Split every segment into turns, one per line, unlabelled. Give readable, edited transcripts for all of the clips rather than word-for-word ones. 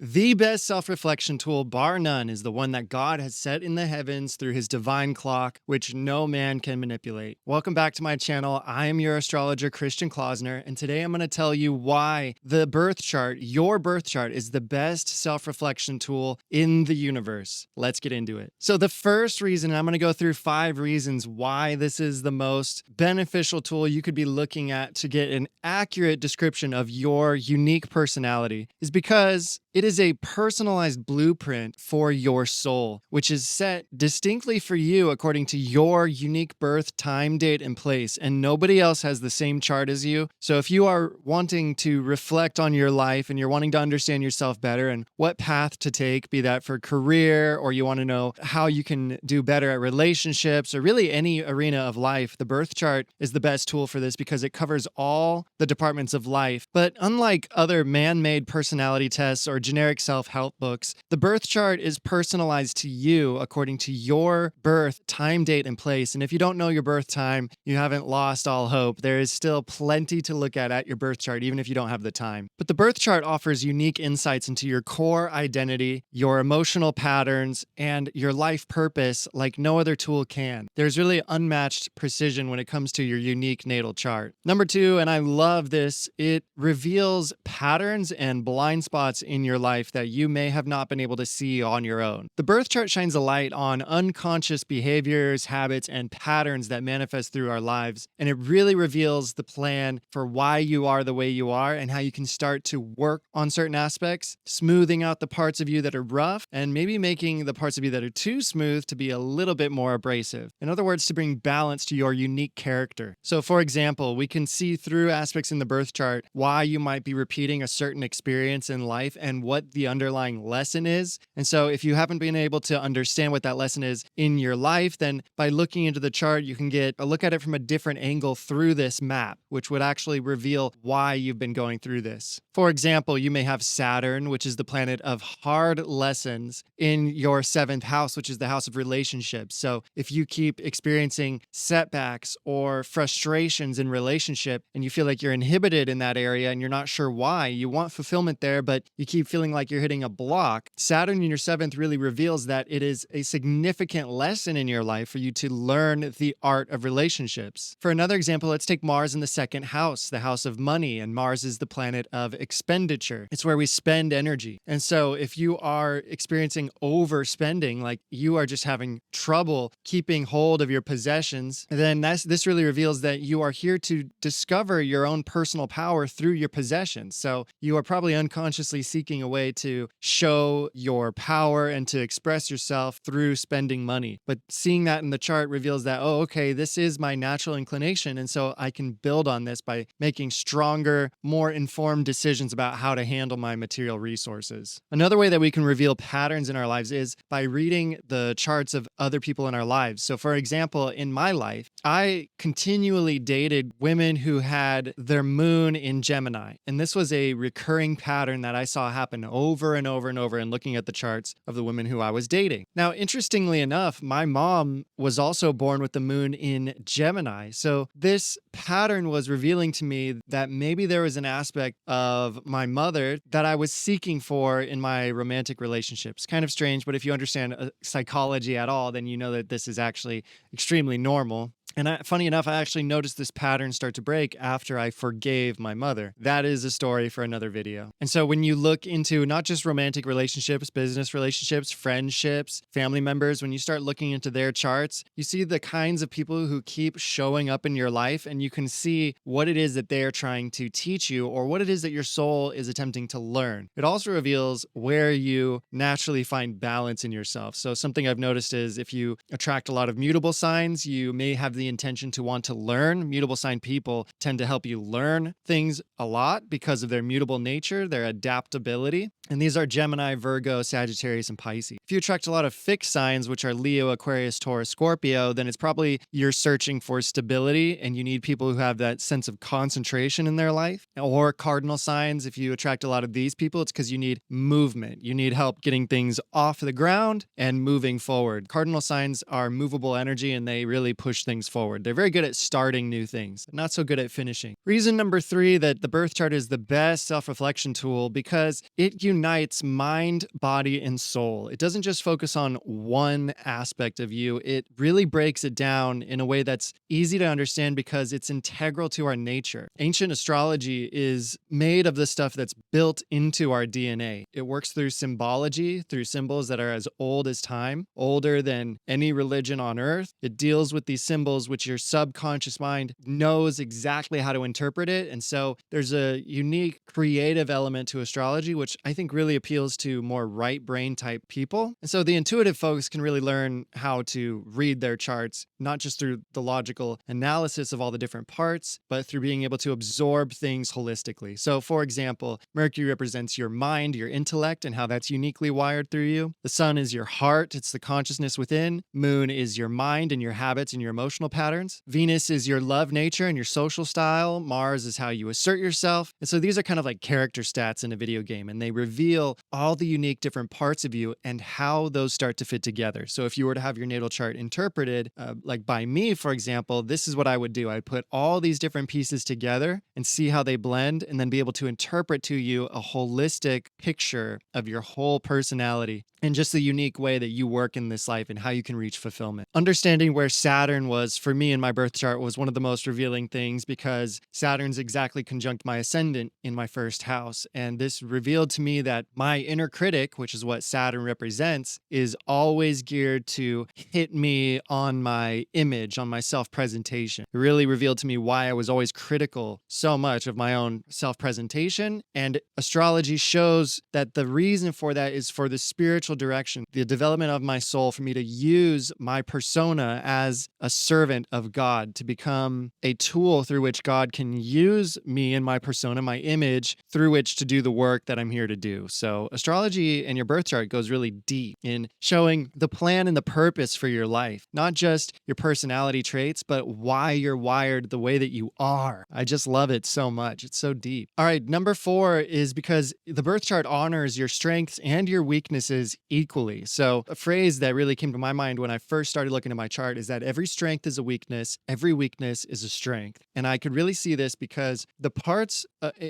The best self reflection tool, bar none, is the one that God has set in the heavens through his divine clock, which no man can manipulate. Welcome back to my channel. I am your astrologer, Christian Klausner, and today I'm going to tell you why the birth chart, your birth chart, is the best self reflection tool in the universe. Let's get into it. So, the first reason, I'm going to go through 5 reasons why this is the most beneficial tool you could be looking at to get an accurate description of your unique personality, is because it is a personalized blueprint for your soul, which is set distinctly for you according to your unique birth, time, date, and place. And nobody else has the same chart as you. So if you are wanting to reflect on your life and you're wanting to understand yourself better and what path to take, be that for career, or you want to know how you can do better at relationships, or really any arena of life, the birth chart is the best tool for this because it covers all the departments of life. But unlike other man-made personality tests or generic self-help books, the birth chart is personalized to you according to your birth, time, date, and place. And if you don't know your birth time, you haven't lost all hope. There is still plenty to look at your birth chart, even if you don't have the time. But the birth chart offers unique insights into your core identity, your emotional patterns, and your life purpose like no other tool can. There's really unmatched precision when it comes to your unique natal chart. Number 2, and I love this, it reveals patterns and blind spots in your life that you may have not been able to see on your own. The birth chart shines a light on unconscious behaviors, habits, and patterns that manifest through our lives, and it really reveals the plan for why you are the way you are and how you can start to work on certain aspects, smoothing out the parts of you that are rough, and maybe making the parts of you that are too smooth to be a little bit more abrasive. In other words, to bring balance to your unique character. So, for example, we can see through aspects in the birth chart why you might be repeating a certain experience in life and what the underlying lesson is. And so if you haven't been able to understand what that lesson is in your life, then by looking into the chart, you can get a look at it from a different angle through this map, which would actually reveal why you've been going through this. For example, you may have Saturn, which is the planet of hard lessons, in your 7th house, which is the house of relationships. So if you keep experiencing setbacks or frustrations in relationship and you feel like you're inhibited in that area and you're not sure why, you want fulfillment there, but you keep feeling like you're hitting a block, Saturn in your 7th really reveals that it is a significant lesson in your life for you to learn the art of relationships. For another example, let's take Mars in the 2nd house, the house of money, and Mars is the planet of expenditure. It's where we spend energy. And so if you are experiencing overspending, like you are just having trouble keeping hold of your possessions, then this really reveals that you are here to discover your own personal power through your possessions. So you are probably unconsciously seeking a way to show your power and to express yourself through spending money. But seeing that in the chart reveals that, oh, okay, this is my natural inclination. And so I can build on this by making stronger, more informed decisions about how to handle my material resources. Another way that we can reveal patterns in our lives is by reading the charts of other people in our lives. So for example, in my life, I continually dated women who had their moon in Gemini. And this was a recurring pattern that I saw happen over and over and over in looking at the charts of the women who I was dating. Now, interestingly enough, my mom was also born with the moon in Gemini. So this pattern was revealing to me that maybe there was an aspect of my mother that I was seeking for in my romantic relationships. Kind of strange, but if you understand psychology at all, then you know that this is actually extremely normal. And funny enough, I actually noticed this pattern start to break after I forgave my mother. That is a story for another video. And so when you look into not just romantic relationships, business relationships, friendships, family members, when you start looking into their charts, you see the kinds of people who keep showing up in your life, and you can see what it is that they are trying to teach you or what it is that your soul is attempting to learn. It also reveals where you naturally find balance in yourself. So something I've noticed is if you attract a lot of mutable signs, you may have the intention to want to learn. Mutable sign people tend to help you learn things a lot because of their mutable nature, their adaptability. And these are Gemini, Virgo, Sagittarius, and Pisces. If If you attract a lot of fixed signs, which are Leo, Aquarius, Taurus, Scorpio, then it's probably you're searching for stability and you need people who have that sense of concentration in their life. Or cardinal signs, if you attract a lot of these people, it's because you need movement. You need help getting things off the ground and moving forward. Cardinal signs are movable energy and they really push things forward. They're very good at starting new things, not so good at finishing. Reason number 3 that the birth chart is the best self-reflection tool because it unites mind, body, and soul. It doesn't just focus on one aspect of you. It really breaks it down in a way that's easy to understand because it's integral to our nature. Ancient astrology is made of the stuff that's built into our DNA. It works through symbology, through symbols that are as old as time, older than any religion on earth. It deals with these symbols which your subconscious mind knows exactly how to interpret it. And so there's a unique creative element to astrology, which I think really appeals to more right brain type people. And so the intuitive folks can really learn how to read their charts, not just through the logical analysis of all the different parts, but through being able to absorb things holistically. So for example, Mercury represents your mind, your intellect, and how that's uniquely wired through you. The sun is your heart. It's the consciousness within. Moon is your mind and your habits and your emotional patterns. Venus is your love nature and your social style. Mars is how you assert yourself. And so these are kind of like character stats in a video game, and they reveal all the unique different parts of you and how those start to fit together. So if you were to have your natal chart interpreted, like by me, for example, this is what I would do. I'd put all these different pieces together and see how they blend, and then be able to interpret to you a holistic picture of your whole personality and just the unique way that you work in this life and how you can reach fulfillment. Understanding where Saturn was for me in my birth chart was one of the most revealing things because Saturn's exactly conjunct my ascendant in my first house. And this revealed to me that my inner critic, which is what Saturn represents, is always geared to hit me on my image, on my self-presentation. It really revealed to me why I was always critical so much of my own self-presentation. And astrology shows that the reason for that is for the spiritual direction, the development of my soul, for me to use my persona as a servant of God, to become a tool through which God can use me and my persona, my image, through which to do the work that I'm here to do. So astrology and your birth chart goes really deep in showing the plan and the purpose for your life, not just your personality traits, but why you're wired the way that you are. I just love it so much. It's so deep. All right, number 4 is because the birth chart honors your strengths and your weaknesses equally. So a phrase that really came to my mind when I first started looking at my chart is that every strength is a weakness, every weakness is a strength. And I could really see this because the parts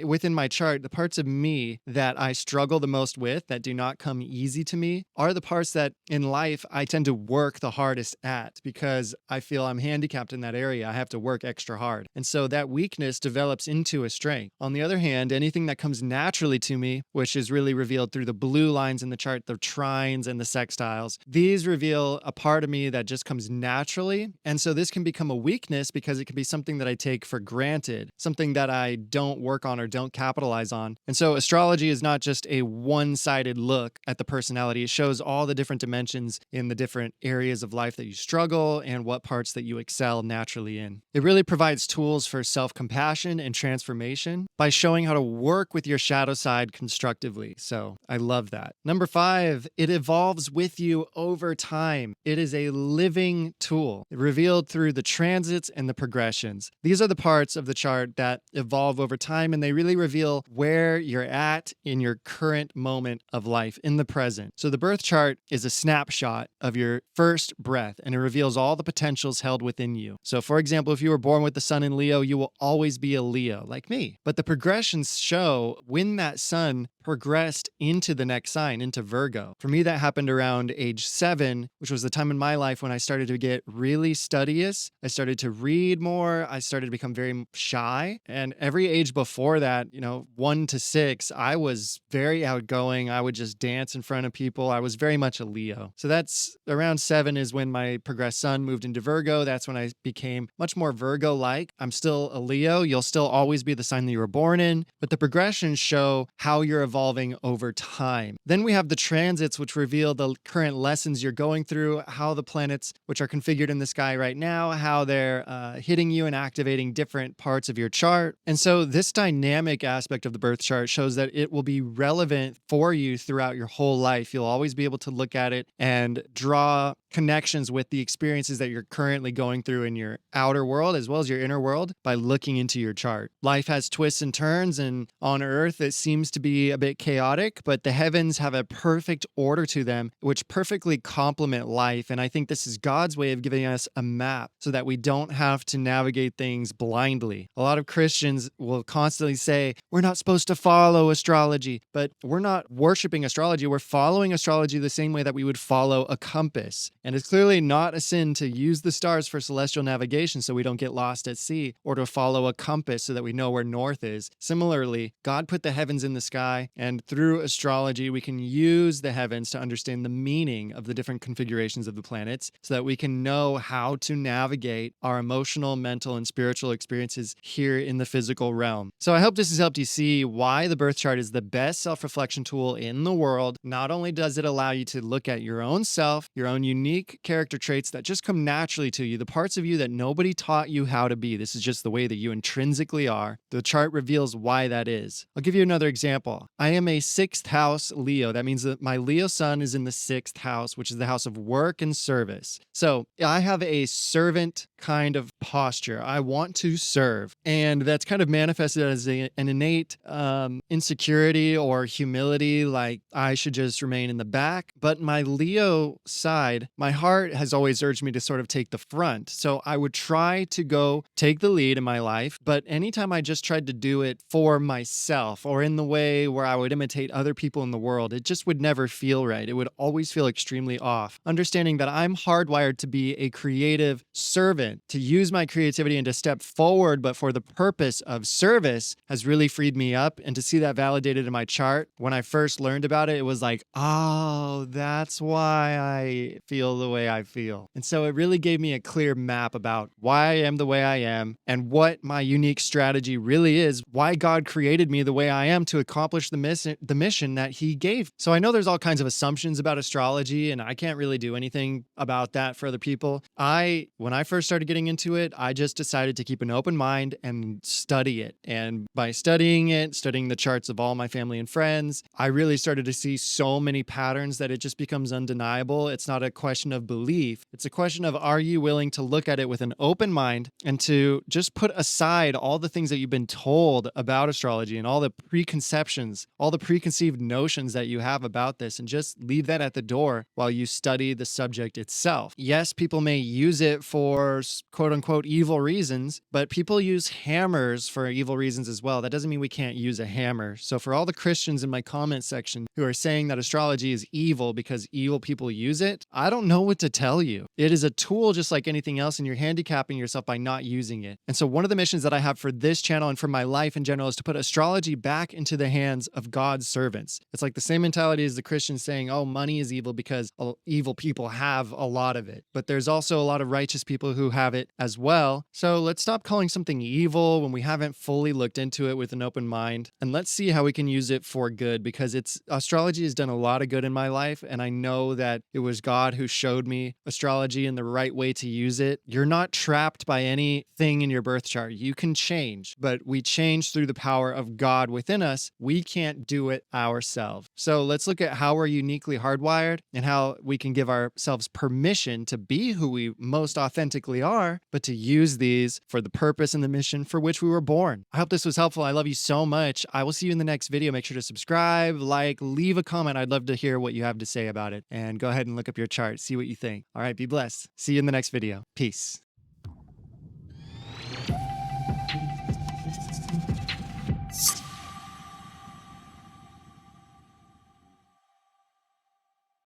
within my chart, the parts of me that I struggle the most with, that do not come easy to me, are the parts that in life I tend to work the hardest at because I feel I'm handicapped in that area. I have to work extra hard. And so that weakness develops into a strength. On the other hand, anything that comes naturally to me, which is really revealed through the blue lines in the chart, the trines and the sextiles, these reveal a part of me that just comes naturally. And so this can become a weakness because it can be something that I take for granted, something that I don't work on or don't capitalize on. And so astrology is not just a one-sided look at the personality. It shows all the different dimensions in the different areas of life that you struggle and what parts that you excel naturally in. It really provides tools for self-compassion and transformation by showing how to work with your shadow side constructively. So I love that. Number 5, it evolves with you over time. It is a living tool revealed through the transits and the progressions. These are the parts of the chart that evolve over time, and they really reveal where you're at in your current moment of life, in the present. So the birth chart is a snapshot of your first breath, and it reveals all the potentials held within you. So for example, if you were born with the sun in Leo, you will always be a Leo, like me. But the progressions show when that sun progressed into the next sign, into Virgo. For me, that happened around age 7, which was the time in my life when I started to get really studious. I started to read more. I started to become very shy. And every age before that, 1 to 6, I was very outgoing. I would just dance in front of people. I was very much a Leo. So that's around 7 is when my progressed sun moved into Virgo. That's when I became much more Virgo-like. I'm still a Leo. You'll still always be the sign that you were born in, but the progressions show how you're evolving over time. Then we have the transits, which reveal the current lessons you're going through, how the planets, which are configured in the sky right now, how they're hitting you and activating different parts of your chart. And so this dynamic aspect of the birth chart shows that it will be relevant for you throughout your whole life. You'll always be able to look at it and draw connections with the experiences that you're currently going through in your outer world as well as your inner world by looking into your chart. Life has twists and turns, and on Earth it seems to be a bit chaotic, but the heavens have a perfect order to them which perfectly complement life. And I think this is God's way of giving us a map so that we don't have to navigate things blindly. A lot of Christians will constantly say, we're not supposed to follow astrology, but we're not worshiping astrology. We're following astrology the same way that we would follow a compass. And it's clearly not a sin to use the stars for celestial navigation so we don't get lost at sea, or to follow a compass so that we know where north is. Similarly, God put the heavens in the sky, and through astrology, we can use the heavens to understand the meaning of the different configurations of the planets so that we can know how to navigate our emotional, mental, and spiritual experiences here in the physical realm. So I hope this has helped you see why the birth chart is the best self-reflection tool in the world. Not only does it allow you to look at your own self, your own unique character traits that just come naturally to you, the parts of you that nobody taught you how to be. This is just the way that you intrinsically are. The chart reveals why that is. I'll give you another example. I am a 6th house Leo. That means that my Leo sun is in the 6th house, which is the house of work and service. So I have a servant kind of posture. I want to serve. And that's kind of manifested as an innate insecurity or humility, like I should just remain in the back. But my Leo side, my heart has always urged me to sort of take the front. So I would try to go take the lead in my life. But anytime I just tried to do it for myself or in the way where I would imitate other people in the world, it just would never feel right. It would always feel extremely off. Understanding that I'm hardwired to be a creative servant, to use my creativity and to step forward, but for the purpose of service, has really freed me up. And to see that validated in my chart, when I first learned about it, it was like, oh, that's why I feel the way I feel. And so it really gave me a clear map about why I am the way I am and what my unique strategy really is, why God created me the way I am to accomplish the mission that He gave. So I know there's all kinds of assumptions about astrology, and I can't really do anything about that for other people. When I first started getting into it, I just decided to keep an open mind and study it. And by studying it, studying the charts of all my family and friends, I really started to see so many patterns that it just becomes undeniable. It's not a question of belief. It's a question of, are you willing to look at it with an open mind and to just put aside all the things that you've been told about astrology and all the preconceptions, all the preconceived notions that you have about this, and just leave that at the door while you study the subject itself. Yes, people may use it for quote unquote evil reasons, but people use hammers for evil reasons as well. That doesn't mean we can't use a hammer. So for all the Christians in my comment section who are saying that astrology is evil because evil people use it, I don't know what to tell you. It is a tool just like anything else, and you're handicapping yourself by not using it. And so one of the missions that I have for this channel and for my life in general is to put astrology back into the hands of God's servants. It's like the same mentality as the Christians saying, oh, money is evil because evil people have a lot of it. But there's also a lot of righteous people who have it as well. So let's stop calling something evil when we haven't fully looked into it with an open mind. And let's see how we can use it for good, because astrology has done a lot of good in my life. And I know that it was God who showed me astrology and the right way to use it. You're not trapped by anything in your birth chart. You can change, but we change through the power of God within us. We can't do it ourselves. So let's look at how we're uniquely hardwired and how we can give ourselves permission to be who we most authentically are, but to use these for the purpose and the mission for which we were born. I hope this was helpful. I love you so much. I will see you in the next video. Make sure to subscribe, like, leave a comment. I'd love to hear what you have to say about it. And go ahead and look up your chart, see what you think. All right, be blessed. See you in the next video. Peace.